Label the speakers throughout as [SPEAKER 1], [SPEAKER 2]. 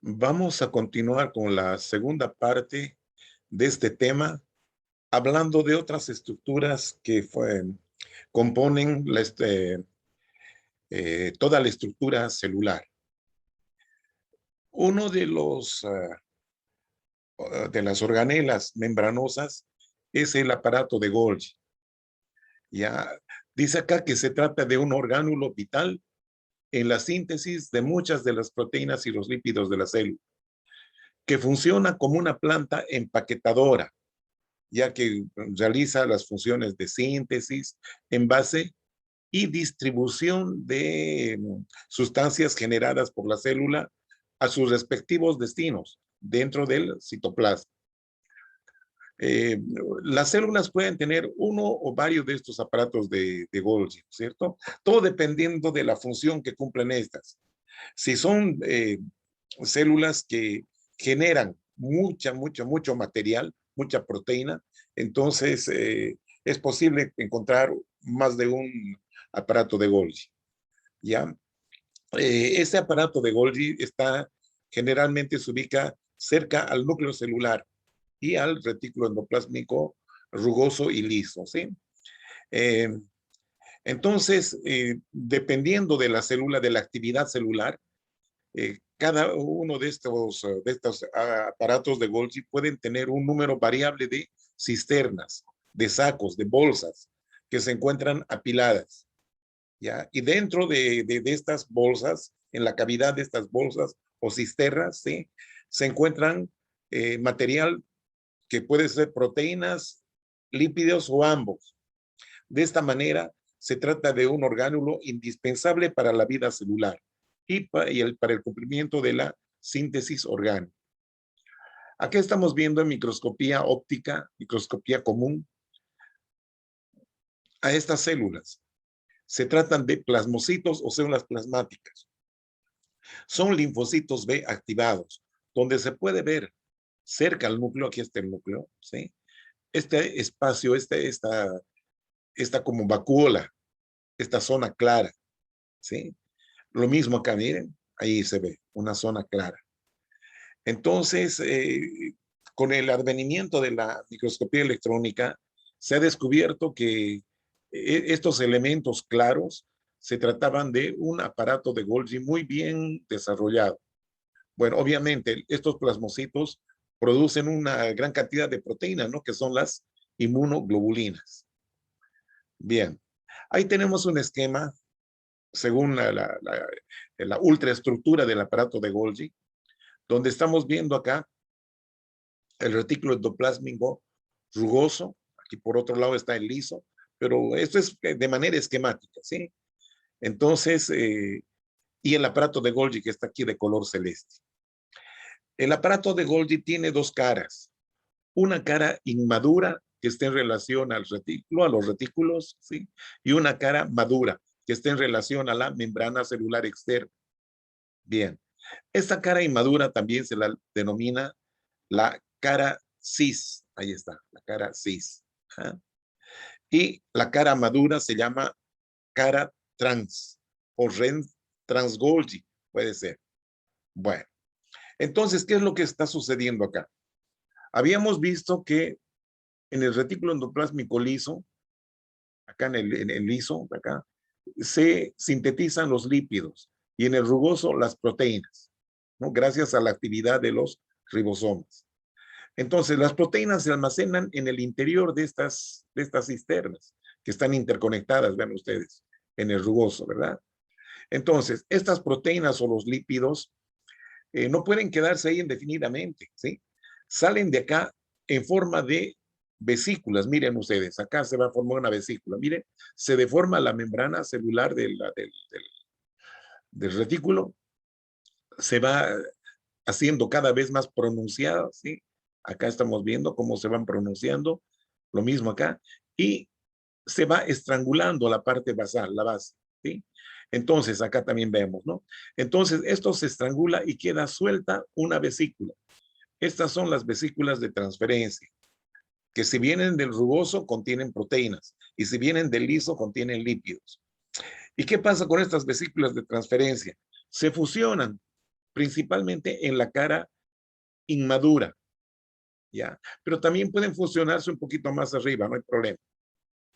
[SPEAKER 1] Vamos a continuar con la segunda parte de este tema, hablando de otras estructuras que componen toda la estructura celular. Uno de las organelas membranosas es el aparato de Golgi. Ya dice acá que se trata de un orgánulo vital en la síntesis de muchas de las proteínas y los lípidos de la célula, que funciona como una planta empaquetadora, ya que realiza las funciones de síntesis, envase y distribución de sustancias generadas por la célula a sus respectivos destinos dentro del citoplasma. Eh, las células pueden tener uno o varios de estos aparatos de Golgi, ¿cierto? Todo dependiendo de la función que cumplen estas. Si son células que generan mucho material, mucha proteína, entonces es posible encontrar más de un aparato de Golgi, ¿ya? Este aparato de Golgi generalmente se ubica cerca al núcleo celular y al retículo endoplásmico rugoso y liso, ¿sí? Eh, entonces, dependiendo de la célula, de la actividad celular, cada uno de estos aparatos de Golgi pueden tener un número variable de cisternas, de sacos, de bolsas que se encuentran apiladas, ¿ya? Y dentro de estas bolsas, en la cavidad de estas bolsas o cisternas, ¿sí? Se encuentran material que puede ser proteínas, lípidos o ambos. De esta manera, se trata de un orgánulo indispensable para la vida celular para el cumplimiento de la síntesis orgánica. Aquí estamos viendo en microscopía óptica, microscopía común, a estas células. Se tratan de plasmocitos o células plasmáticas. Son linfocitos B activados, donde se puede ver cerca al núcleo, aquí está el núcleo, ¿sí? Este espacio, esta como vacuola, esta zona clara, ¿sí? Lo mismo acá, miren, ahí se ve una zona clara. Entonces, con el advenimiento de la microscopía electrónica, se ha descubierto que estos elementos claros se trataban de un aparato de Golgi muy bien desarrollado. Bueno, obviamente, estos plasmocitos producen una gran cantidad de proteínas, ¿no? Que son las inmunoglobulinas. Bien, ahí tenemos un esquema según la ultraestructura del aparato de Golgi, donde estamos viendo acá el retículo endoplásmico rugoso, aquí por otro lado está el liso, pero esto es de manera esquemática, ¿sí? Entonces, y el aparato de Golgi que está aquí de color celeste. El aparato de Golgi tiene dos caras, una cara inmadura que está en relación al retículo, a los retículos, ¿sí? Y una cara madura que está en relación a la membrana celular externa. Bien, esta cara inmadura también se la denomina la cara cis, ahí está, la cara cis. ¿Ah? Y la cara madura se llama cara trans o ren transgolgi, puede ser. Bueno, entonces, ¿qué es lo que está sucediendo acá? Habíamos visto que en el retículo endoplásmico liso, acá en el liso, acá, se sintetizan los lípidos y en el rugoso las proteínas, ¿no? Gracias a la actividad de los ribosomas. Entonces, las proteínas se almacenan en el interior de estas cisternas que están interconectadas, vean ustedes, en el rugoso, ¿verdad? Entonces, estas proteínas o los lípidos no pueden quedarse ahí indefinidamente, ¿sí? Salen de acá en forma de vesículas, miren ustedes, acá se va a formar una vesícula, miren, se deforma la membrana celular del retículo, se va haciendo cada vez más pronunciada, ¿sí? Acá estamos viendo cómo se van pronunciando, lo mismo acá, y se va estrangulando la parte basal, la base, ¿sí? Entonces, acá también vemos, ¿no? Entonces, esto se estrangula y queda suelta una vesícula. Estas son las vesículas de transferencia, que si vienen del rugoso contienen proteínas y si vienen del liso contienen lípidos. ¿Y qué pasa con estas vesículas de transferencia? Se fusionan principalmente en la cara inmadura, ¿ya? Pero también pueden fusionarse un poquito más arriba, no hay problema.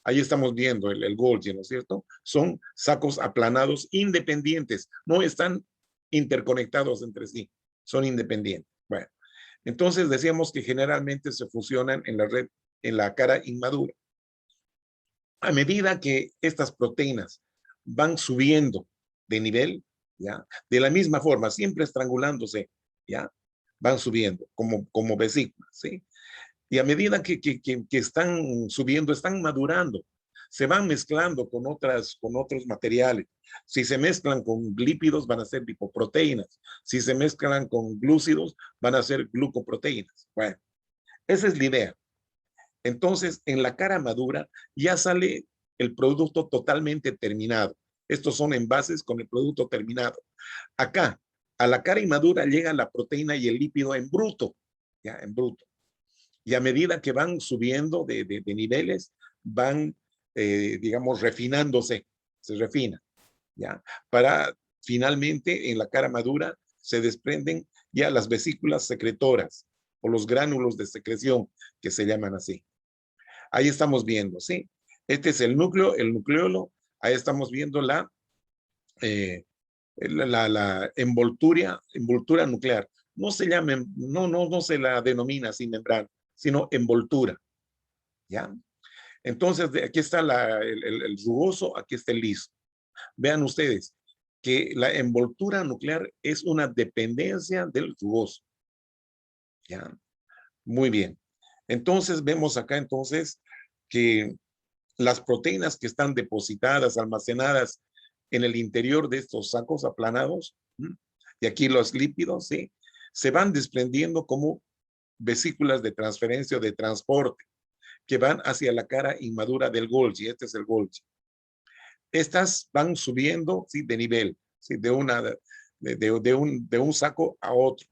[SPEAKER 1] Ahí estamos viendo el Golgi, ¿no es cierto? Son sacos aplanados independientes, no están interconectados entre sí, son independientes. Bueno, entonces decíamos que generalmente se fusionan en la red, en la cara inmadura. A medida que estas proteínas van subiendo de nivel, ¿ya? De la misma forma, siempre estrangulándose, ¿ya? Van subiendo como vesículas, ¿sí? Y a medida que están subiendo, están madurando, se van mezclando con otros materiales. Si se mezclan con lípidos, van a ser lipoproteínas. Si se mezclan con glúcidos, van a ser glucoproteínas. Bueno, esa es la idea. Entonces, en la cara madura ya sale el producto totalmente terminado. Estos son envases con el producto terminado. Acá, a la cara inmadura llega la proteína y el lípido en bruto, ya en bruto. Y a medida que van subiendo de niveles, van, digamos, refinándose, se refina, ¿ya? Para finalmente en la cara madura se desprenden ya las vesículas secretoras o los gránulos de secreción, que se llaman así. Ahí estamos viendo, ¿sí? Este es el núcleo, el nucleolo. Ahí estamos viendo la envoltura nuclear. No se llama, no se la denomina así membrana, sino envoltura, ¿ya? Entonces, aquí está el rugoso, aquí está el liso. Vean ustedes que la envoltura nuclear es una dependencia del rugoso, ¿ya? Muy bien. Entonces, vemos acá entonces que las proteínas que están depositadas, almacenadas en el interior de estos sacos aplanados, y aquí los lípidos, ¿sí? Se van desprendiendo como vesículas de transferencia o de transporte que van hacia la cara inmadura del Golgi. Este es el Golgi. Estas van subiendo, ¿sí? De nivel, ¿sí? De un saco a otro,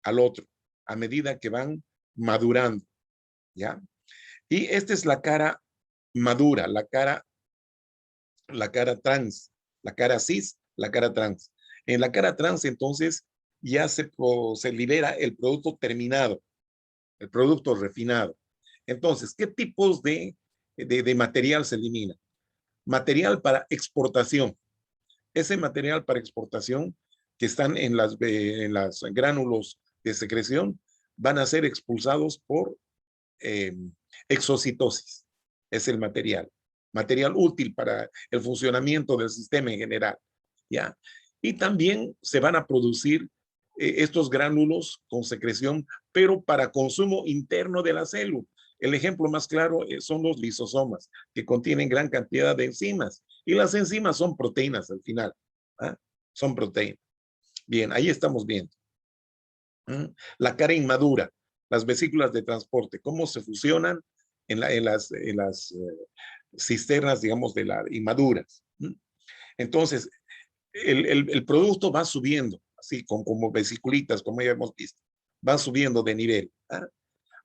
[SPEAKER 1] al otro, a medida que van madurando, ¿ya? Y esta es la cara madura, la cara trans, la cara cis, la cara trans. En la cara trans, entonces, ya se libera el producto terminado, el producto refinado. Entonces, ¿qué tipos de material se elimina? Material para exportación. Ese material para exportación que están en las gránulos de secreción van a ser expulsados por eh, exocitosis. Es el material útil para el funcionamiento del sistema en general, ¿ya? Y también se van a producir estos gránulos con secreción, pero para consumo interno de la célula. El ejemplo más claro son los lisosomas, que contienen gran cantidad de enzimas. Y las enzimas son proteínas al final. ¿Ah? Son proteínas. Bien, ahí estamos viendo. La cara inmadura, las vesículas de transporte, cómo se fusionan en las cisternas, digamos, de las inmaduras. Entonces, el producto va subiendo, así como vesiculitas, como ya hemos visto, va subiendo de nivel,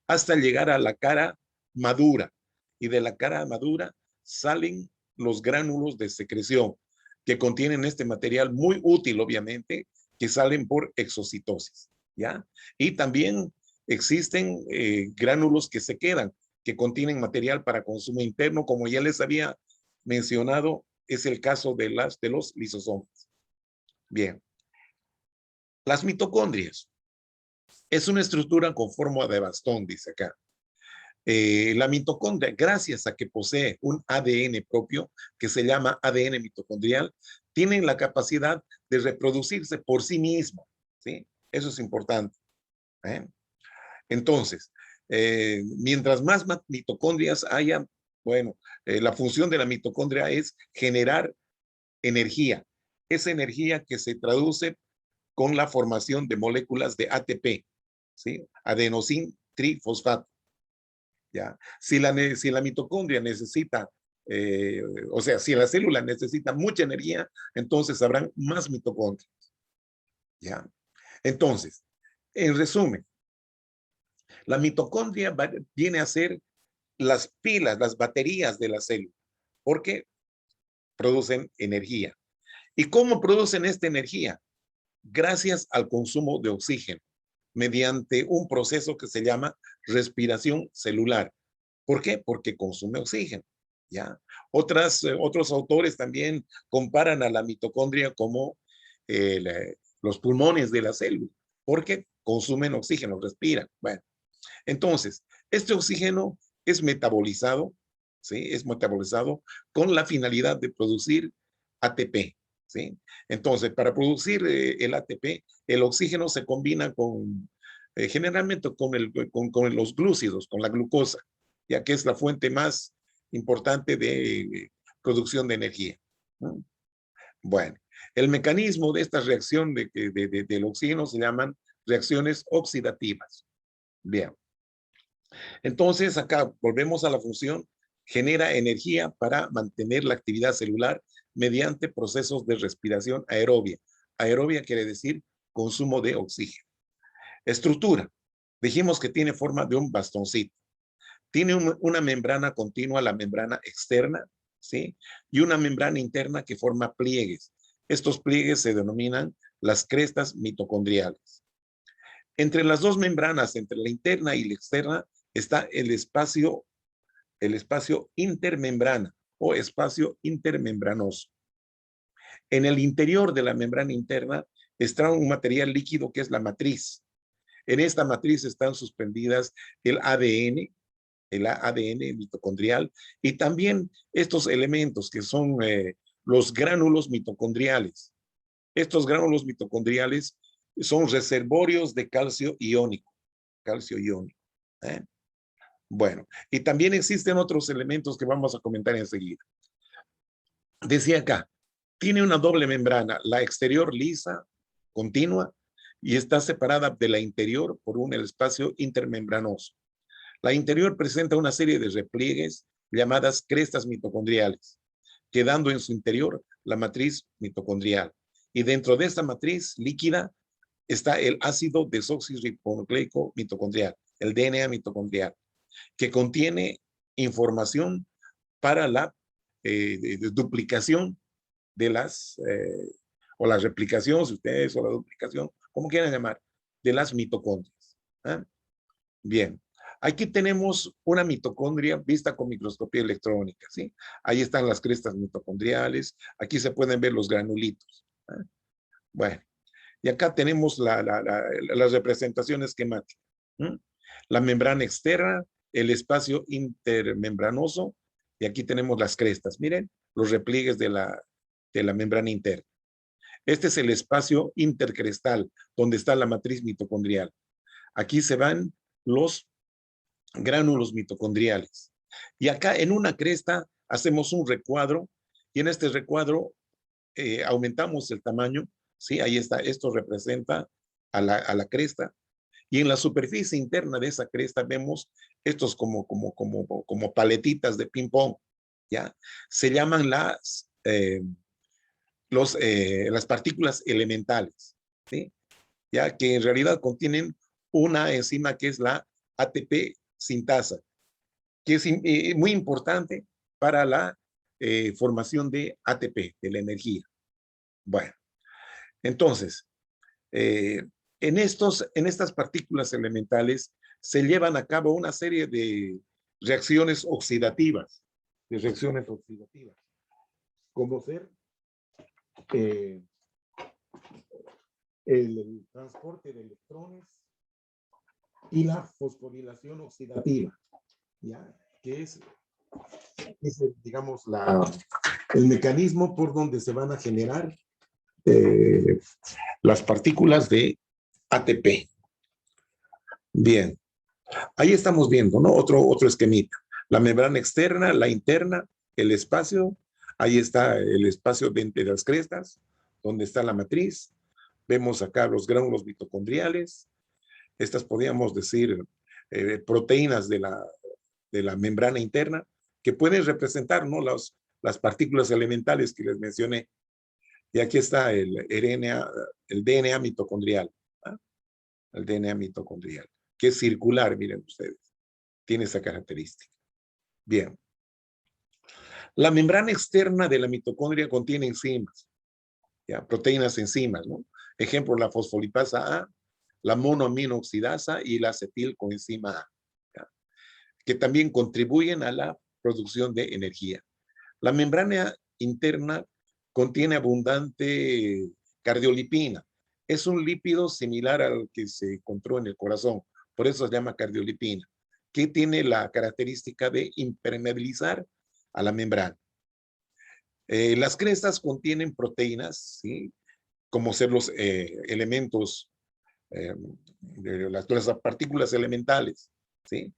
[SPEAKER 1] hasta llegar a la cara madura. Y de la cara madura salen los gránulos de secreción que contienen este material muy útil, obviamente, que salen por exocitosis, ¿ya? Y también existen gránulos que se quedan, que contienen material para consumo interno, como ya les había mencionado, es el caso de los lisosomas. Bien, las mitocondrias. Es una estructura con forma de bastón, dice acá. La mitocondria, gracias a que posee un ADN propio, que se llama ADN mitocondrial, tienen la capacidad de reproducirse por sí mismo, ¿sí? Eso es importante. ¿Eh? Entonces, mientras más mitocondrias haya, bueno, la función de la mitocondria es generar energía. Esa energía que se traduce con la formación de moléculas de ATP, ¿sí? Adenosín trifosfato. ¿Ya? Si la mitocondria necesita, o sea, si la célula necesita mucha energía, entonces habrán más mitocondrias. ¿Ya? Entonces, en resumen, la mitocondria viene a ser las pilas, las baterías de la célula, porque producen energía. ¿Y cómo producen esta energía? gracias al consumo de oxígeno mediante un proceso que se llama respiración celular. ¿Por qué? Porque consume oxígeno. ¿Ya? Otros autores también comparan a la mitocondria como los pulmones de la célula, porque consumen oxígeno, respiran. Bueno, entonces, este oxígeno es metabolizado, ¿sí? Es metabolizado con la finalidad de producir ATP, ¿sí? Entonces, para producir el ATP, el oxígeno se combina generalmente con los glúcidos, con la glucosa, ya que es la fuente más importante de producción de energía, ¿no? Bueno, el mecanismo de esta reacción del oxígeno se llaman reacciones oxidativas. Bien. Entonces, acá volvemos a la función, genera energía para mantener la actividad celular mediante procesos de respiración aerobia. Aerobia quiere decir consumo de oxígeno. Estructura. Dijimos que tiene forma de un bastoncito. Tiene una membrana continua, la membrana externa, ¿sí? Y una membrana interna que forma pliegues. Estos pliegues se denominan las crestas mitocondriales. Entre las dos membranas, entre la interna y la externa, está el espacio intermembrana o espacio intermembranoso. En el interior de la membrana interna está un material líquido que es la matriz. En esta matriz están suspendidas el ADN mitocondrial y también estos elementos que son los gránulos mitocondriales. Estos gránulos mitocondriales son reservorios de calcio iónico. Calcio iónico. ¿Eh? Bueno, y también existen otros elementos que vamos a comentar enseguida. Decía acá, tiene una doble membrana, la exterior lisa, continua, y está separada de la interior por un espacio intermembranoso. La interior presenta una serie de repliegues llamadas crestas mitocondriales, quedando en su interior la matriz mitocondrial. Y dentro de esta matriz líquida está el ácido desoxirribonucleico mitocondrial, el DNA mitocondrial, que contiene información para la duplicación de o la replicación, si ustedes, o la duplicación, como quieran llamar, de las mitocondrias. ¿Eh? Bien, aquí tenemos una mitocondria vista con microscopía electrónica, ¿sí? Ahí están las crestas mitocondriales, aquí se pueden ver los granulitos. ¿Eh? Bueno, y acá tenemos la representación esquemática. ¿Mm? La membrana externa, el espacio intermembranoso, y aquí tenemos las crestas. Miren, los repliegues de la membrana interna. Este es el espacio intercrestal, donde está la matriz mitocondrial. Aquí se van los gránulos mitocondriales. Y acá en una cresta hacemos un recuadro, y en este recuadro aumentamos el tamaño, ¿sí? Ahí está, esto representa a la cresta, y en la superficie interna de esa cresta vemos estos como paletitas de ping-pong, ¿ya? Se llaman las partículas elementales, ¿sí? Ya que en realidad contienen una enzima que es la ATP sintasa, que es muy importante para la formación de ATP, de la energía. Bueno, entonces, eh, en estas partículas elementales se llevan a cabo una serie de reacciones oxidativas, como ser eh, el transporte de electrones y la fosforilación oxidativa, ¿ya? Que es digamos, el mecanismo por donde se van a generar eh, las partículas de ATP. Bien, ahí estamos viendo, ¿no? Otro esquemita. La membrana externa, la interna, el espacio, ahí está el espacio de entre las crestas, donde está la matriz. Vemos acá los gránulos mitocondriales. Estas podríamos decir proteínas de la membrana interna, que pueden representar, ¿no? Las partículas elementales que les mencioné. Y aquí está el DNA mitocondrial. ¿Ah? El DNA mitocondrial, que es circular, miren ustedes. Tiene esa característica. Bien. La membrana externa de la mitocondria contiene enzimas. ¿ya? Proteínas, enzimas, ¿no? Ejemplo, la fosfolipasa A, la monoaminooxidasa y la acetilcoenzima A, ¿ya? Que también contribuyen a la producción de energía. La membrana interna contiene abundante cardiolipina. Es un lípido similar al que se encontró en el corazón, por eso se llama cardiolipina, que tiene la característica de impermeabilizar a la membrana. Las crestas contienen proteínas, ¿sí? Como ser los elementos, las partículas elementales, ¿sí?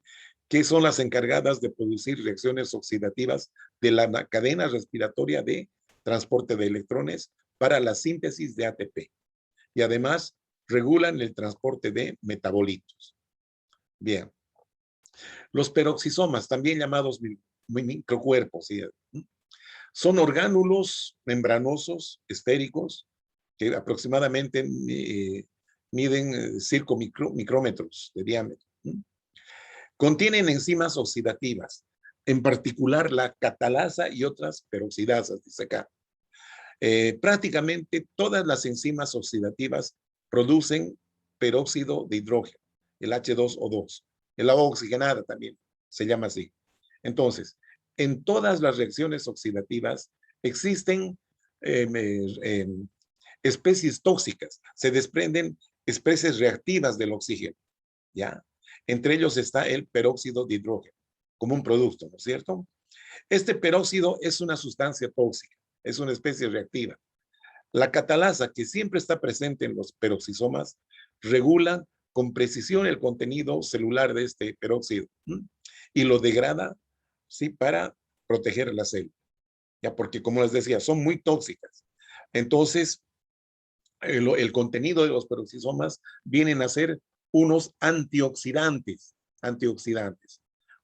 [SPEAKER 1] Que son las encargadas de producir reacciones oxidativas de la cadena respiratoria de transporte de electrones para la síntesis de ATP. Y además regulan el transporte de metabolitos. Bien. Los peroxisomas, también llamados microcuerpos, ¿sí? Son orgánulos membranosos, esféricos, que aproximadamente miden 5 micrómetros de diámetro. Contienen enzimas oxidativas, en particular la catalasa y otras peroxidasas, dice acá. Prácticamente todas las enzimas oxidativas producen peróxido de hidrógeno, el H2O2. El agua oxigenada también se llama así. Entonces, en todas las reacciones oxidativas existen especies tóxicas, se desprenden especies reactivas del oxígeno, ¿ya? Entre ellos está el peróxido de hidrógeno, como un producto, ¿no es cierto? Este peróxido es una sustancia tóxica, es una especie reactiva. La catalasa, que siempre está presente en los peroxisomas, regula con precisión el contenido celular de este peróxido y lo degrada, ¿sí? Para proteger la célula, ya, porque como les decía, son muy tóxicas. Entonces, el contenido de los peroxisomas vienen a ser unos antioxidantes, antioxidantes.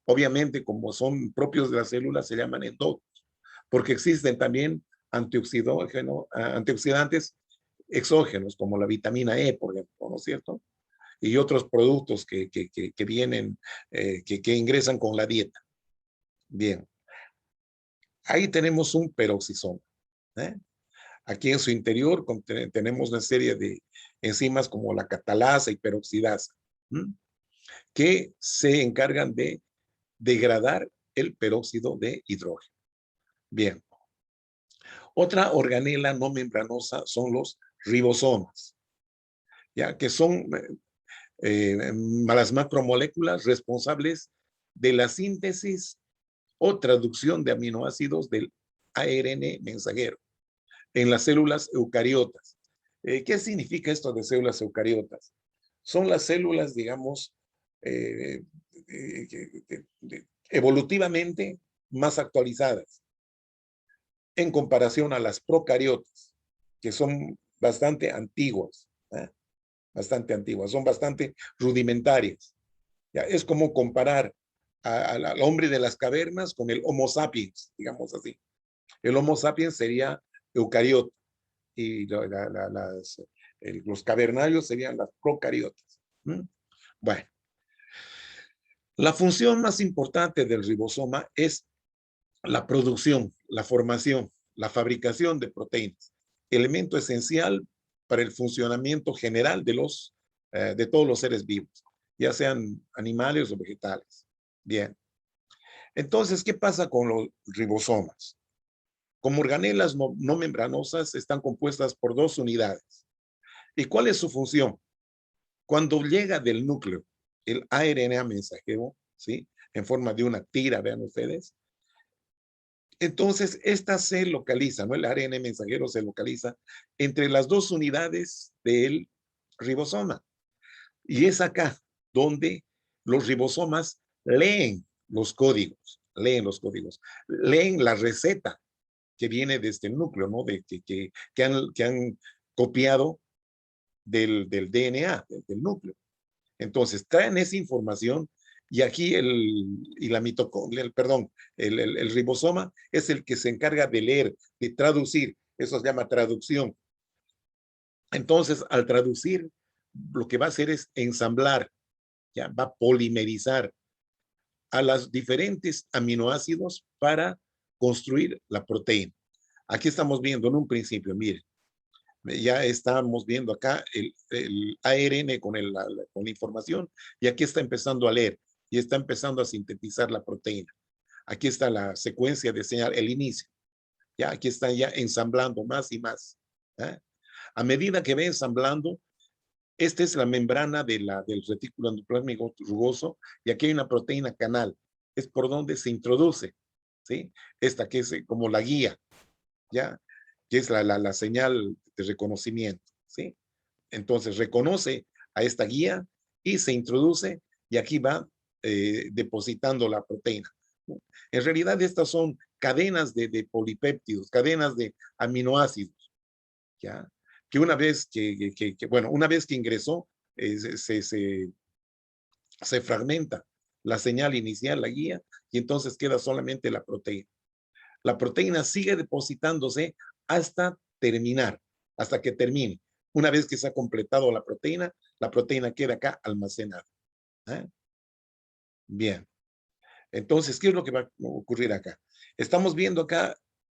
[SPEAKER 1] Obviamente, como son propios de las células, se llaman endógenos, porque existen también antioxidantes exógenos, como la vitamina E, por ejemplo, ¿no es cierto? Y otros productos que vienen, que ingresan con la dieta. Bien, ahí tenemos un peroxisoma, ¿eh? Aquí en su interior tenemos una serie de enzimas como la catalasa y peroxidasa, que se encargan de degradar el peróxido de hidrógeno. Bien. Otra organela no membranosa son los ribosomas, ya que son las macromoléculas responsables de la síntesis o traducción de aminoácidos del ARN mensajero en las células eucariotas. ¿Qué significa esto de células eucariotas? Son las células, digamos, evolutivamente más actualizadas en comparación a las procariotas, que son bastante antiguas, ¿eh? Bastante antiguas, son bastante rudimentarias. ¿Ya? Es como comparar al hombre de las cavernas con el Homo sapiens, digamos así. El Homo sapiens sería eucariota y los cavernarios serían las procariotas. Bueno, la función más importante del ribosoma es la producción, la formación, la fabricación de proteínas, elemento esencial para el funcionamiento general de todos los seres vivos, ya sean animales o vegetales. Bien. Entonces, ¿qué pasa con los ribosomas? Como organelas no membranosas, están compuestas por dos unidades. ¿Y cuál es su función? Cuando llega del núcleo el ARN mensajero, ¿sí? En forma de una tira, vean ustedes. Entonces, esta se localiza, ¿no? El ARN mensajero se localiza entre las dos unidades del ribosoma. Y es acá donde los ribosomas leen los códigos, leen la receta que viene de este núcleo, ¿no? Que han copiado del DNA, del núcleo. Entonces, traen esa información y aquí el ribosoma es el que se encarga de leer, de traducir. Eso se llama traducción. Entonces, al traducir, lo que va a hacer es ensamblar, ya va a polimerizar a los diferentes aminoácidos para construir la proteína. Aquí estamos viendo en un principio, miren, Ya estamos viendo acá el ARN con la información y aquí está empezando a leer y está empezando a sintetizar la proteína. Aquí está la secuencia de señal, el inicio. Ya aquí está ya ensamblando más y más. ¿Eh? A medida que va ensamblando, esta es la membrana del retículo endoplásmico rugoso y aquí hay una proteína canal. Es por donde se introduce, ¿sí? Esta que es como la guía, ¿ya? Que es la señal de reconocimiento, ¿sí? Entonces reconoce a esta guía y se introduce y aquí va depositando la proteína. En realidad estas son cadenas de polipéptidos, cadenas de aminoácidos, ¿ya? Que una vez bueno, una vez que ingresó, se fragmenta la señal inicial, la guía, y entonces queda solamente la proteína. La proteína sigue depositándose hasta terminar, hasta que termine. Una vez que se ha completado la proteína queda acá almacenada. ¿Eh? Bien. Entonces, ¿qué es lo que va a ocurrir acá? Estamos viendo acá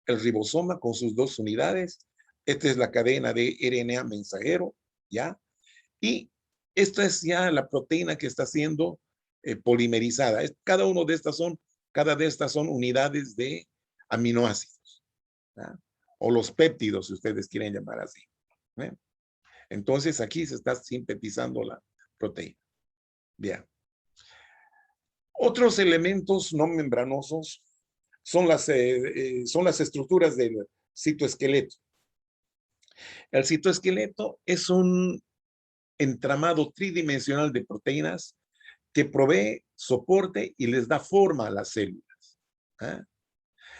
[SPEAKER 1] el ribosoma con sus dos unidades. Esta es la cadena de RNA mensajero, ¿ya? Y esta es ya la proteína que está siendo polimerizada. Cada de estas son unidades de aminoácidos, ¿ya? O los péptidos, si ustedes quieren llamar así. ¿Eh? Entonces, aquí se está sintetizando la proteína. Bien. Otros elementos no membranosos son las estructuras del citoesqueleto. El citoesqueleto es un entramado tridimensional de proteínas que provee soporte y les da forma a las células. ¿Eh?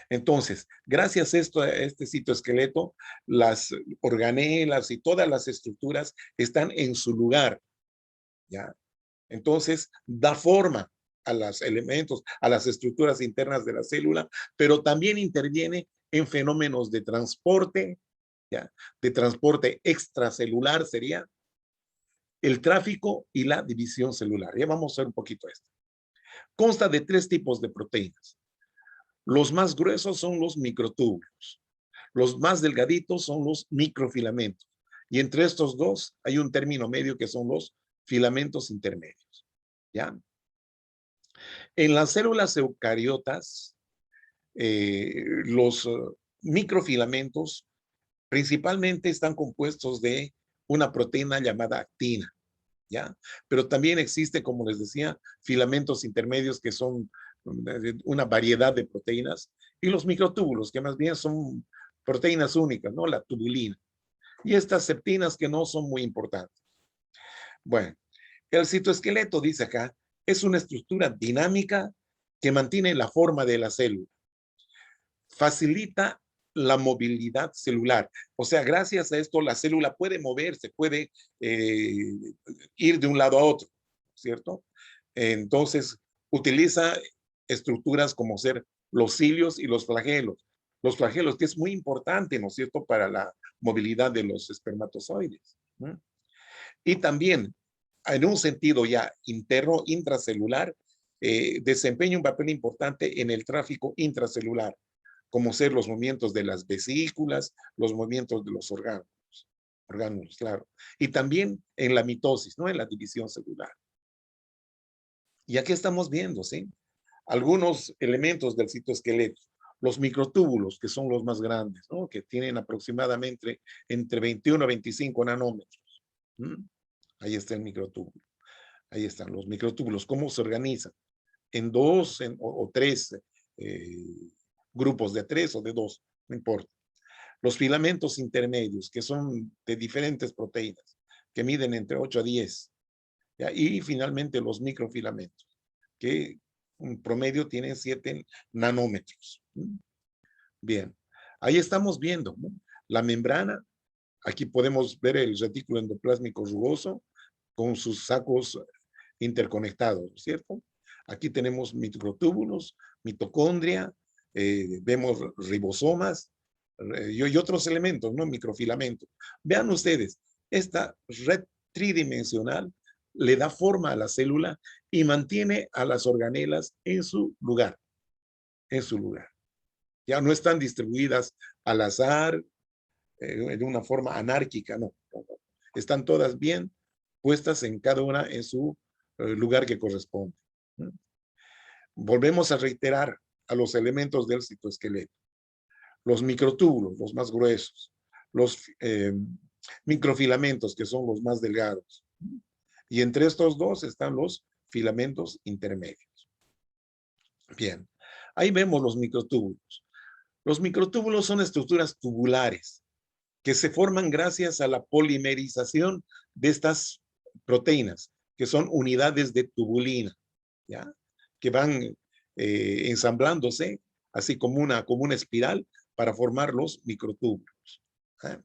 [SPEAKER 1] Entonces, gracias a este citoesqueleto, las organelas y todas las estructuras están en su lugar, ¿ya? Entonces, da forma a los elementos, a las estructuras internas de la célula, pero también interviene en fenómenos de transporte, ¿ya? De transporte extracelular sería el tráfico y la división celular. Ya vamos a ver un poquito esto. Consta de 3 tipos de proteínas. Los más gruesos son los microtúbulos. Los más delgaditos son los microfilamentos. Y entre estos dos hay un término medio que son los filamentos intermedios. ¿Ya? En las células eucariotas, los microfilamentos principalmente están compuestos de una proteína llamada actina, ¿ya? Pero también existe, como les decía, filamentos intermedios que son una variedad de proteínas y los microtúbulos, que más bien son proteínas únicas, ¿no? La tubulina. Y estas septinas que no son muy importantes. Bueno, el citoesqueleto, dice acá, es una estructura dinámica que mantiene la forma de la célula. Facilita la movilidad celular. O sea, gracias a esto la célula puede moverse, puede ir de un lado a otro, ¿cierto? Entonces, utiliza estructuras como ser los cilios y los flagelos. Los flagelos, que es muy importante, ¿no es cierto?, para la movilidad de los espermatozoides. ¿Mm? Y también, en un sentido ya interno, intracelular, desempeña un papel importante en el tráfico intracelular, como ser los movimientos de las vesículas, los movimientos de los órganos, claro. Y también en la mitosis, ¿no? En la división celular. Y aquí estamos viendo, ¿sí? Algunos elementos del citoesqueleto. Los microtúbulos, que son los más grandes, ¿no? Que tienen aproximadamente entre 21 a 25 nanómetros. ¿Mm? Ahí está el microtúbulo. Ahí están los microtúbulos. ¿Cómo se organizan? En dos o tres grupos de 3 o de 2, no importa. Los filamentos intermedios, que son de diferentes proteínas, que miden entre 8 a 10. ¿Ya? Y finalmente los microfilamentos, que en promedio tienen 7 nanómetros. Bien, ahí estamos viendo, ¿no? La membrana. Aquí podemos ver el retículo endoplásmico rugoso con sus sacos interconectados, ¿cierto? Aquí tenemos microtúbulos, mitocondria, vemos ribosomas y otros elementos, ¿no? Microfilamentos. Vean ustedes, esta red tridimensional le da forma a la célula y mantiene a las organelas en su lugar, en su lugar. Ya no están distribuidas al azar, de una forma anárquica, no. Están todas bien puestas en cada una en su lugar que corresponde. Volvemos a reiterar a los elementos del citoesqueleto. Los microtúbulos, los más gruesos, los microfilamentos, que son los más delgados. Y entre estos dos están los filamentos intermedios. Bien, ahí vemos los microtúbulos. Los microtúbulos son estructuras tubulares que se forman gracias a la polimerización de estas proteínas, que son unidades de tubulina, ¿ya? Que van ensamblándose así como una espiral para formar los microtúbulos. ¿Eh?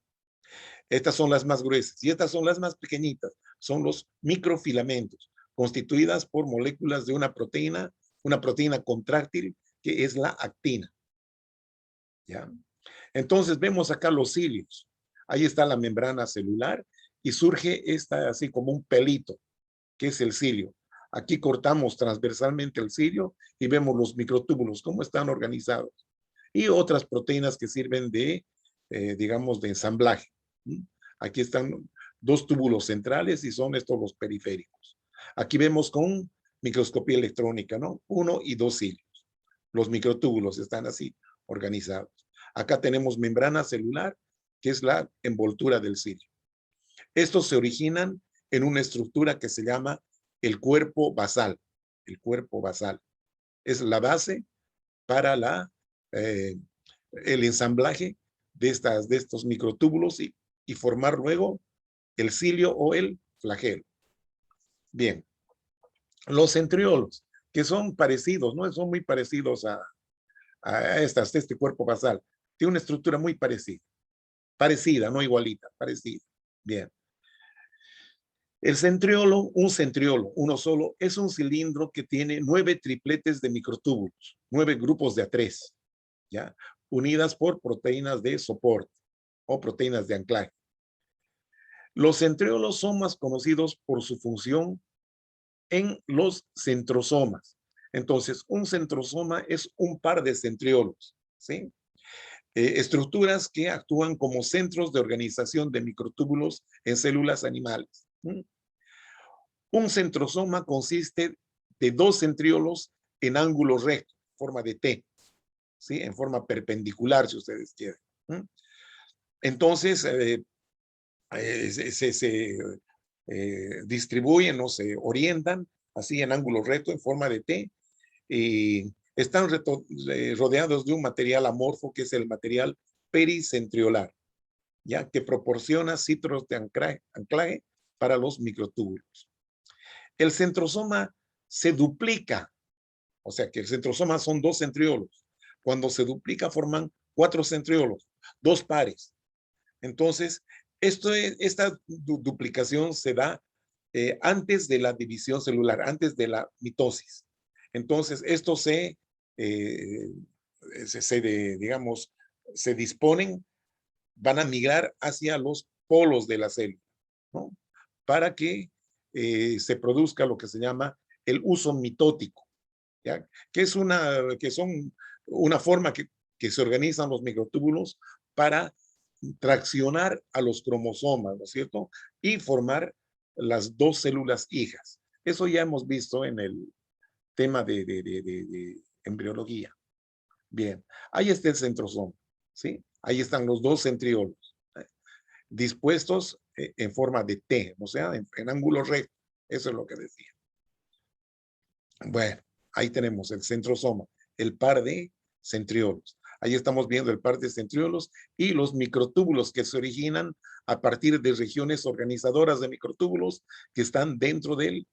[SPEAKER 1] Estas son las más gruesas y estas son las más pequeñitas, son los microfilamentos, constituidas por moléculas de una proteína contráctil que es la actina. ¿Ya? Entonces vemos acá los cilios. Ahí está la membrana celular y surge esta así como un pelito, que es el cilio. Aquí cortamos transversalmente el cilio y vemos los microtúbulos, cómo están organizados. Y otras proteínas que sirven de, digamos, de ensamblaje. Aquí están dos túbulos centrales y son estos los periféricos. Aquí vemos con microscopía electrónica, ¿no? 1 y 2 cilios. Los microtúbulos están así organizados. Acá tenemos membrana celular, que es la envoltura del cilio. Estos se originan en una estructura que se llama el cuerpo basal. El cuerpo basal es la base para el ensamblaje de estos microtúbulos y formar luego el cilio o el flagelo. Bien, los centriolos, que son parecidos, ¿no? Son muy parecidos a este cuerpo basal. Tiene una estructura muy parecida, no igualita, parecida. Bien. El centriolo, un centriolo, uno solo, es un cilindro que tiene 9 tripletes de microtúbulos, 9 grupos de A3, ¿ya? Unidas por proteínas de soporte o proteínas de anclaje. Los centriolos son más conocidos por su función en los centrosomas. Entonces, un centrosoma es un par de centriolos, ¿sí? Estructuras que actúan como centros de organización de microtúbulos en células animales. Un centrosoma consiste de 2 centriolos en ángulo recto, forma de T, ¿sí? En forma perpendicular, si ustedes quieren. Entonces, se distribuyen o se orientan así en ángulo recto, en forma de T, y están rodeados de un material amorfo que es el material pericentriolar, ya que proporciona citros de anclaje para los microtúbulos. El centrosoma se duplica, o sea que el centrosoma son 2 centriolos. Cuando se duplica forman 4 centriolos, 2 pares. Entonces, esta duplicación se da antes de la división celular, antes de la mitosis. Entonces, estos digamos, se disponen, van a migrar hacia los polos de la célula, ¿no? Para que se produzca lo que se llama el uso mitótico, ¿ya? Que son una forma que se organizan los microtúbulos para traccionar a los cromosomas, ¿no es cierto? Y formar las 2 células hijas. Eso ya hemos visto en el tema de embriología. Bien, ahí está el centrosoma, ¿sí? Ahí están los 2 centriolos, dispuestos en forma de T, o sea, en ángulo recto. Eso es lo que decía. Bueno, ahí tenemos el centrosoma, el par de centriolos. Ahí estamos viendo el par de centriolos y los microtúbulos que se originan a partir de regiones organizadoras de microtúbulos que están dentro de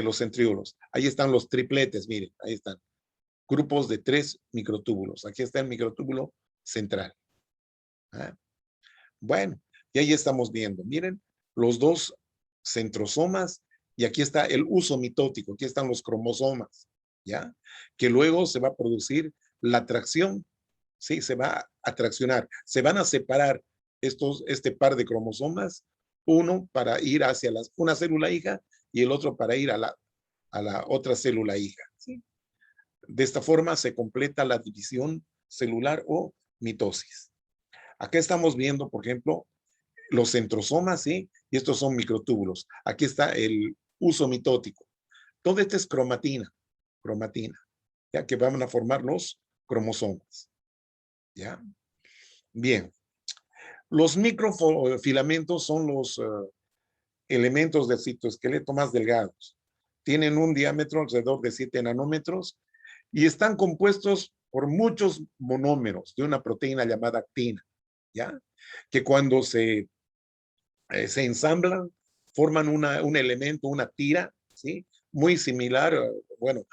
[SPEAKER 1] los centriolos. Ahí están los tripletes, miren, ahí están. Grupos de 3 microtúbulos. Aquí está el microtúbulo central. ¿Ah? Bueno, y ahí estamos viendo, miren, los 2 centrosomas y aquí está el uso mitótico, aquí están los cromosomas, ¿ya? Que luego se va a producir la tracción, ¿sí? Se va a traccionar, se van a separar este par de cromosomas, uno para ir hacia una célula hija y el otro para ir a la otra célula hija, ¿sí? De esta forma se completa la división celular o mitosis. Acá estamos viendo, por ejemplo, los centrosomas, ¿sí? Y estos son microtúbulos. Aquí está el uso mitótico. Todo esto es cromatina, ya que van a formar los cromosomas, ¿ya? Bien. Los microfilamentos son los elementos del citoesqueleto más delgados. Tienen un diámetro alrededor de 7 nanómetros y están compuestos por muchos monómeros de una proteína llamada actina, ¿ya? Que cuando se ensamblan, forman un elemento, una tira, ¿sí? Muy similar, bueno,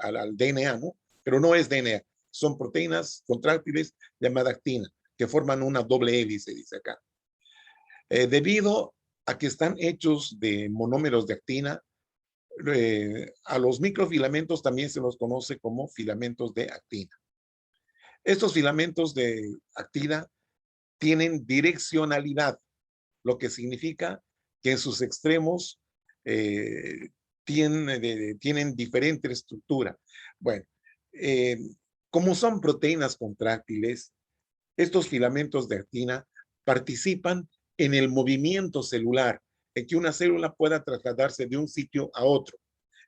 [SPEAKER 1] al DNA, ¿no? Pero no es DNA, son proteínas contráctiles llamadas actina, que forman una doble hélice, dice acá. Debido a que están hechos de monómeros de actina, a los microfilamentos también se los conoce como filamentos de actina. Estos filamentos de actina tienen direccionalidad, lo que significa que en sus extremos tienen diferente estructura. Bueno, eh, como son proteínas contráctiles, estos filamentos de actina participan en el movimiento celular, en que una célula pueda trasladarse de un sitio a otro,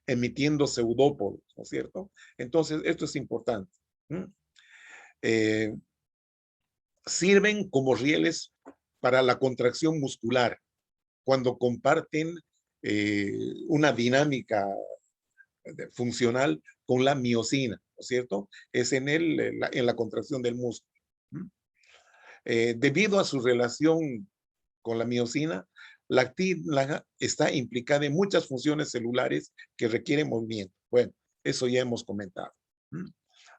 [SPEAKER 1] emitiendo pseudópodos, ¿no es cierto? Entonces, esto es importante. Eh, Sirven como rieles para la contracción muscular cuando comparten una dinámica funcional con la miosina, ¿no es cierto? Es en la contracción del músculo. Debido a su relación con la miosina, la actina está implicada en muchas funciones celulares que requieren movimiento. Bueno, eso ya hemos comentado.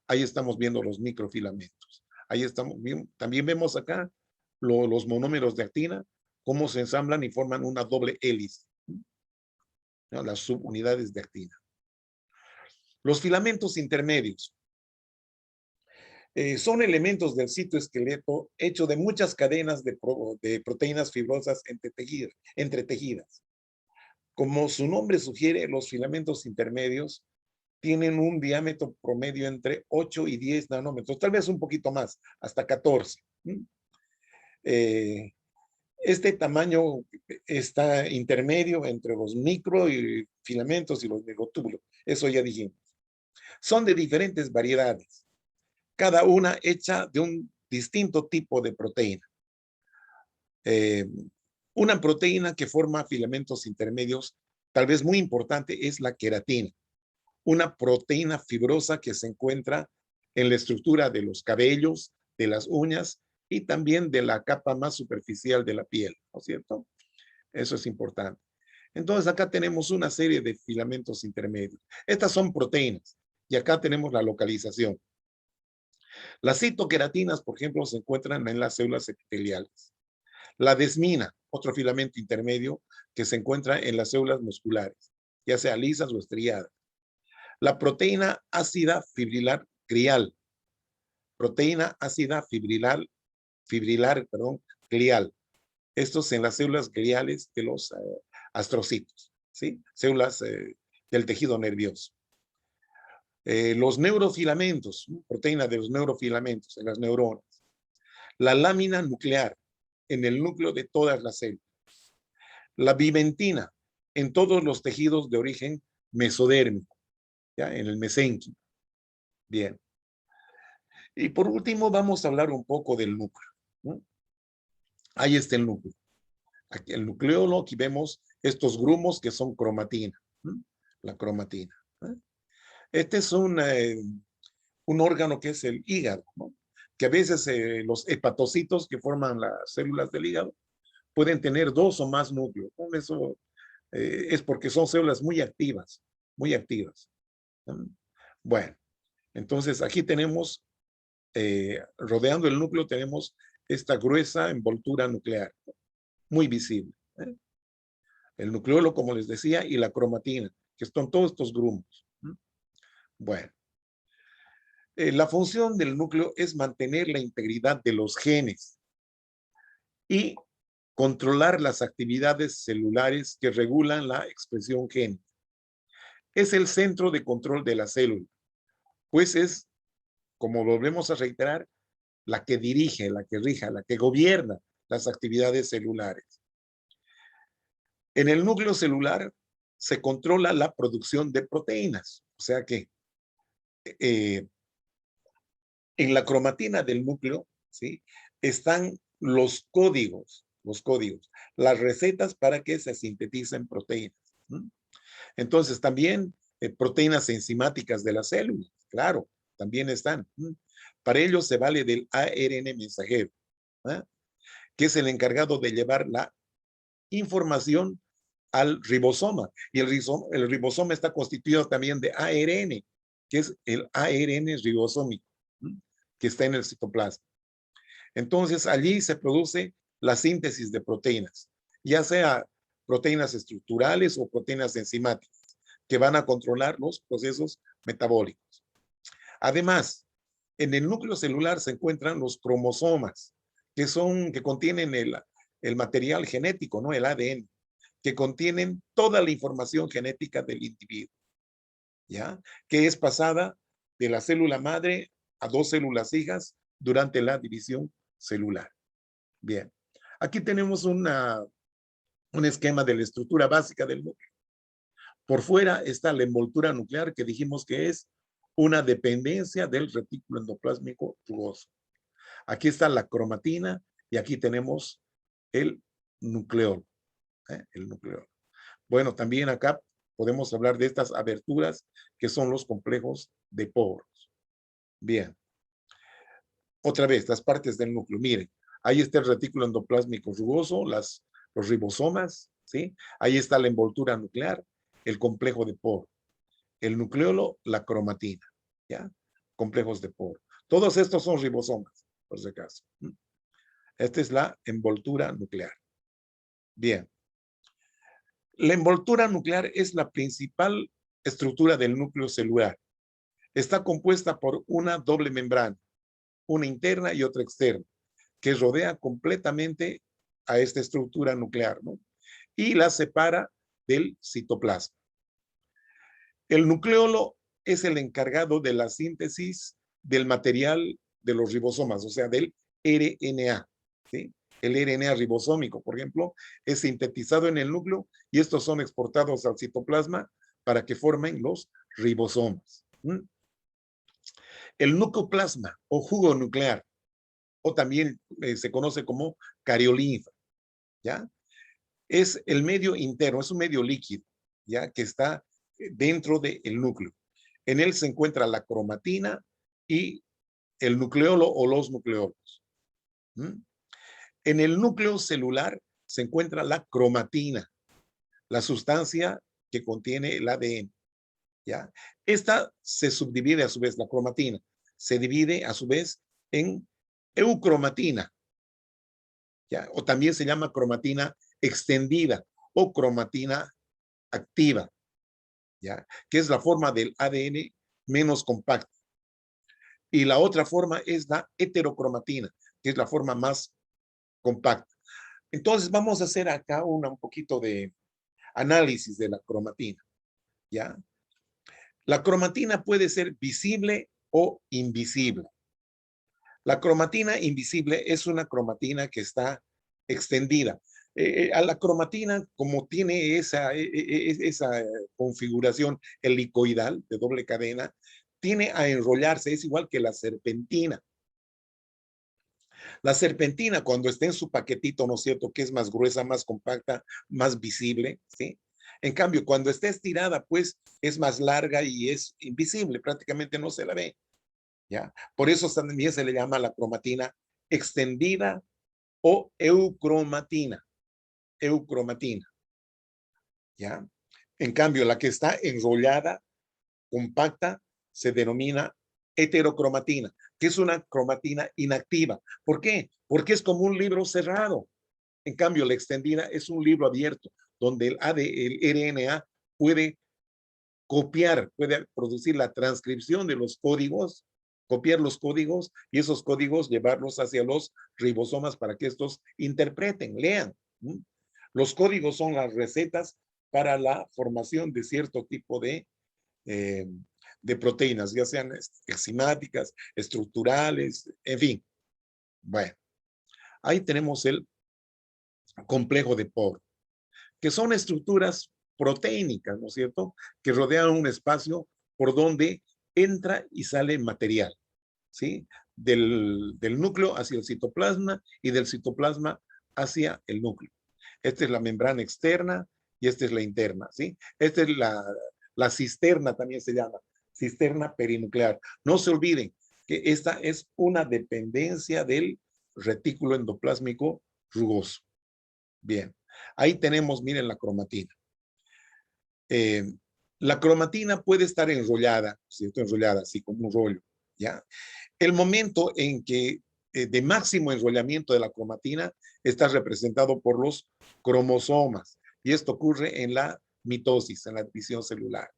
[SPEAKER 1] Ahí estamos viendo los microfilamentos. Ahí estamos viendo, también vemos acá los monómeros de actina, cómo se ensamblan y forman una doble hélice, ¿no? Las subunidades de actina. Los filamentos intermedios son elementos del citoesqueleto hecho de muchas cadenas de proteínas fibrosas entretejidas. Como su nombre sugiere, los filamentos intermedios tienen un diámetro promedio entre 8 y 10 nanómetros, tal vez un poquito más, hasta 14. Este tamaño está intermedio entre los microfilamentos y los microtúbulos, eso ya dijimos. Son de diferentes variedades, cada una hecha de un distinto tipo de proteína. Una proteína que forma filamentos intermedios, tal vez muy importante, es la queratina, una proteína fibrosa que se encuentra en la estructura de los cabellos, de las uñas y también de la capa más superficial de la piel, ¿no es cierto? Eso es importante. Entonces acá tenemos una serie de filamentos intermedios. Estas son proteínas y acá tenemos la localización. Las citoqueratinas, por ejemplo, se encuentran en las células epiteliales. La desmina, otro filamento intermedio que se encuentra en las células musculares, ya sea lisas o estriadas. La proteína ácida fibrilar glial, proteína ácida glial. Estos en las células gliales de los astrocitos, ¿sí? Células del tejido nervioso. Los neurofilamentos, proteína de los neurofilamentos en las neuronas. La lámina nuclear en el núcleo de todas las células. La vimentina en todos los tejidos de origen mesodérmico, ¿ya? En el mesénquimo. Bien. Y por último vamos a hablar un poco del núcleo, ¿no? Ahí está el núcleo. Aquí el nucleolo, aquí vemos estos grumos que son cromatina, ¿no? La cromatina, ¿no? Este es un órgano que es el hígado, ¿no? Que a veces los hepatocitos que forman las células del hígado pueden tener 2 o más núcleos, ¿no? Eso es porque son células muy activas, muy activas, ¿no? Bueno, entonces aquí tenemos, rodeando el núcleo tenemos esta gruesa envoltura nuclear, muy visible, ¿eh? El nucleolo, como les decía, y la cromatina, que son todos estos grumos. Bueno, la función del núcleo es mantener la integridad de los genes y controlar las actividades celulares que regulan la expresión génica. Es el centro de control de la célula, pues es, como volvemos a reiterar, la que dirige, la que rija, la que gobierna las actividades celulares. En el núcleo celular se controla la producción de proteínas, o sea que eh, en la cromatina del núcleo, ¿sí?, están los códigos, las recetas para que se sinteticen proteínas. ¿Mm? Entonces, también proteínas enzimáticas de las células, claro, también están. ¿Mm? Para ello se vale del ARN mensajero, ¿eh?, que es el encargado de llevar la información al ribosoma. Y el ribosoma está constituido también de ARN, que es el ARN ribosómico, ¿m?, que está en el citoplasma. Entonces, allí se produce la síntesis de proteínas, ya sea proteínas estructurales o proteínas enzimáticas, que van a controlar los procesos metabólicos. Además, en el núcleo celular se encuentran los cromosomas, que contienen el material genético, ¿no?, el ADN, que contienen toda la información genética del individuo, ¿ya?, que es pasada de la célula madre a dos células hijas durante la división celular. Bien, aquí tenemos un esquema de la estructura básica del núcleo. Por fuera está la envoltura nuclear, que dijimos que es una dependencia del retículo endoplásmico rugoso. Aquí está la cromatina y aquí tenemos el nucleolo, el nucleolo. Bueno, también acá podemos hablar de estas aberturas que son los complejos de poros. Bien. Otra vez, las partes del núcleo. Miren, ahí está el retículo endoplásmico rugoso, los ribosomas, ¿sí? Ahí está la envoltura nuclear, el complejo de poro, el nucleolo, la cromatina, ¿ya? Complejos de poro. Todos estos son ribosomas, por si acaso. Esta es la envoltura nuclear. Bien. La envoltura nuclear es la principal estructura del núcleo celular. Está compuesta por una doble membrana, una interna y otra externa, que rodea completamente a esta estructura nuclear, ¿no?, y la separa del citoplasma. El nucleolo es el encargado de la síntesis del material de los ribosomas, o sea, del RNA, ¿sí? El RNA ribosómico, por ejemplo, es sintetizado en el núcleo y estos son exportados al citoplasma para que formen los ribosomas. ¿Mm? El nucleoplasma o jugo nuclear, o también se conoce como cariolinfa, ¿ya?, es el medio interno, es un medio líquido, ¿ya?, que está dentro del núcleo. En él se encuentra la cromatina y el nucleolo o los nucleolos. ¿Mm? En el núcleo celular se encuentra la cromatina, la sustancia que contiene el ADN, ¿ya? Esta se subdivide a su vez, la cromatina, se divide a su vez en eucromatina, ¿ya?, o también se llama cromatina extendida o cromatina activa, ¿ya?, que es la forma del ADN menos compacta. Y la otra forma es la heterocromatina, que es la forma más compacta. Entonces, vamos a hacer acá un poquito de análisis de la cromatina, ¿ya? La cromatina puede ser visible o invisible. La cromatina invisible es una cromatina que está extendida. A la cromatina, como tiene esa configuración helicoidal de doble cadena, tiene a enrollarse, es igual que la serpentina. La serpentina, cuando está en su paquetito, ¿no es cierto?, que es más gruesa, más compacta, más visible, ¿sí? En cambio, cuando está estirada, pues es más larga y es invisible, prácticamente no se la ve, ¿ya? Por eso también se le llama la cromatina extendida o eucromatina, eucromatina, ¿ya? En cambio, la que está enrollada, compacta, se denomina heterocromatina, que es una cromatina inactiva. ¿Por qué? Porque es como un libro cerrado. En cambio, la extendida es un libro abierto, donde el RNA puede copiar, puede producir la transcripción de los códigos, copiar los códigos y esos códigos llevarlos hacia los ribosomas para que estos interpreten, lean. ¿Mm? Los códigos son las recetas para la formación de cierto tipo eh, de proteínas, ya sean enzimáticas, estructurales, en fin. Bueno, ahí tenemos el complejo de poro, que son estructuras proteínicas, ¿no es cierto?, que rodean un espacio por donde entra y sale material, ¿sí? Del núcleo hacia el citoplasma y del citoplasma hacia el núcleo. Esta es la membrana externa y esta es la interna, ¿sí? Esta es la cisterna, también se llama, cisterna perinuclear. No se olviden que esta es una dependencia del retículo endoplásmico rugoso. Bien, ahí tenemos, miren, la cromatina. Eh, la cromatina puede estar enrollada, ¿cierto? Enrollada, así como un rollo, ¿ya? El momento en que de máximo enrollamiento de la cromatina está representado por los cromosomas, y esto ocurre en la mitosis, en la división celular,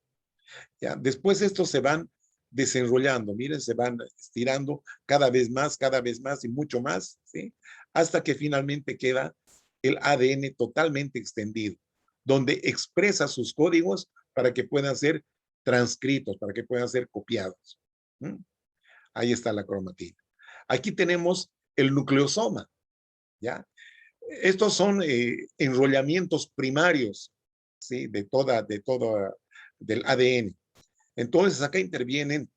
[SPEAKER 1] ¿ya? Después estos se van desenrollando, miren, se van estirando cada vez más y mucho más, ¿sí? Hasta que finalmente queda el ADN totalmente extendido, donde expresa sus códigos para que puedan ser transcritos, para que puedan ser copiados. ¿Mm? Ahí está la cromatina. Aquí tenemos el nucleosoma, ¿ya? Estos son enrollamientos primarios, ¿sí? Del ADN. Entonces, acá intervienen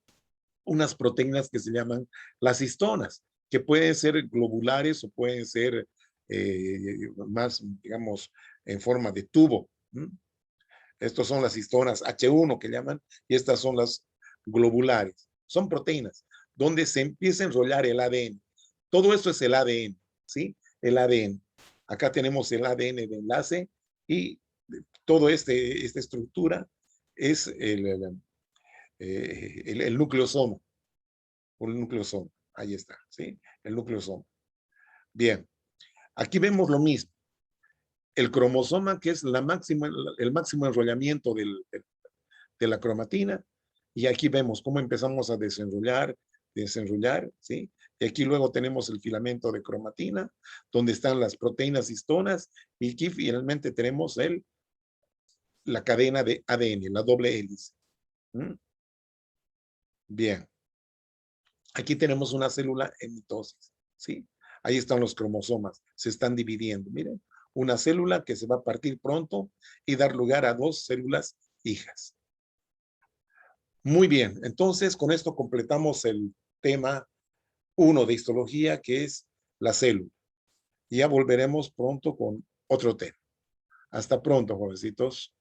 [SPEAKER 1] unas proteínas que se llaman las histonas, que pueden ser globulares o pueden ser más, digamos, en forma de tubo. ¿Mm? Estos son las histonas H1 que llaman, y estas son las globulares. Son proteínas donde se empieza a enrollar el ADN. Todo esto es el ADN, ¿sí? El ADN. Acá tenemos el ADN de enlace y todo esta estructura es el nucleosoma. El nucleosoma. Ahí está, ¿sí? El nucleosoma. Bien. Aquí vemos lo mismo. El cromosoma, que es el máximo enrollamiento de la cromatina, y aquí vemos cómo empezamos a desenrollar, ¿sí? Y aquí luego tenemos el filamento de cromatina, donde están las proteínas histonas, y aquí finalmente tenemos la cadena de ADN, la doble hélice. ¿Mm? Bien. Aquí tenemos una célula en mitosis, ¿sí? Ahí están los cromosomas, se están dividiendo. Miren, una célula que se va a partir pronto y dar lugar a dos células hijas. Muy bien, entonces con esto completamos el tema 1 de histología, que es la célula. Y ya volveremos pronto con otro tema. Hasta pronto, jovencitos.